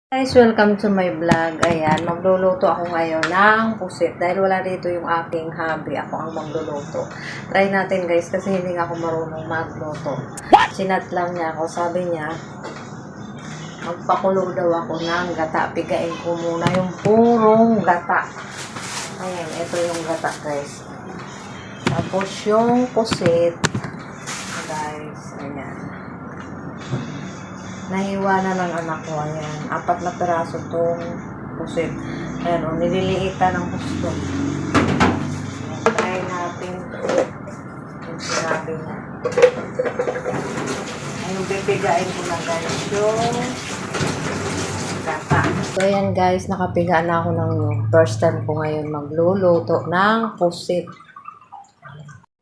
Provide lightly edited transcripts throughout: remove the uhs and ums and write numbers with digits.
Guys, welcome to my vlog. Ayan, magluluto ako ngayon ng pusit. Dahil wala dito yung aking hubby, ako ang magluluto. Try natin guys, kasi hindi ako marunong magluto. Sinat lang niya ako. Sabi niya, magpakulo daw ako ng gata. Pigain ko muna yung purong gata. Ayan, ito yung gata guys. Tapos yung pusit. Guys, ayan. Nahiwa na ng anak ko. Ayan. 4 na peraso itong pusit. Ayan o. Nililiitan ng gusto. Try natin yung sinabi niya. Ayun, pipigain ko na guys yung gata. So ayan guys, nakapiga na ako ng first time ko ngayon magluluto ng pusit.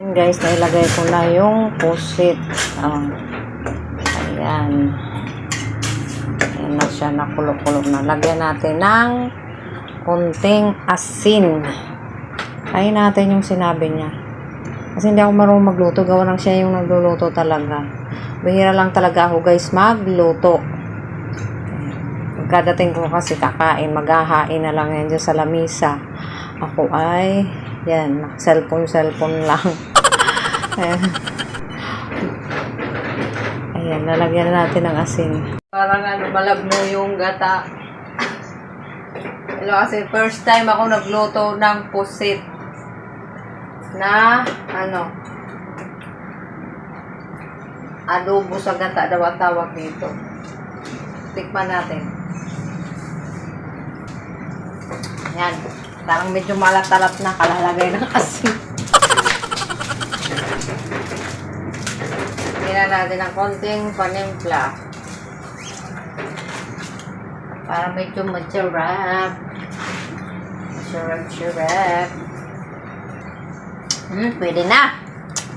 Ayan guys, nailagay ko na yung pusit. Ayan. Ayan na siya, nakulog-kulog na. Lagyan natin ng konting asin. Kain natin yung sinabi niya. Kasi hindi ako marunong magluto. Gawa lang siya yung nagluluto talaga. Bihira lang talaga ako guys magluto. Pagkadating ko kasi kakain, maghahain na lang yan dyan sa lamisa. Ako ay, yan, cellphone lang. Ayan. Ayan, lalagyan natin ng asin. Parang malagno yung gata. Kasi first time ako nagluto ng pusit na adobo sa gata daw ang tawag dito. Tikman natin. Ayan, parang medyo malat-talat na kalalagay ng asin. Lagyan natin ng konting panimpla. Para medyo masarap. Masarap. Pwede na.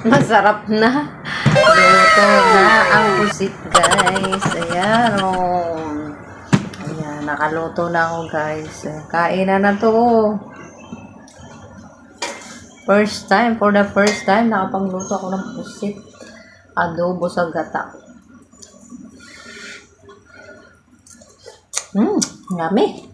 Masarap na. Luto na ang pusit guys. Ayan o. Ayan, nakaluto na ako guys. Kain na to. For the first time, nakapagluto ako ng pusit. Adobo sa gata. Yummy.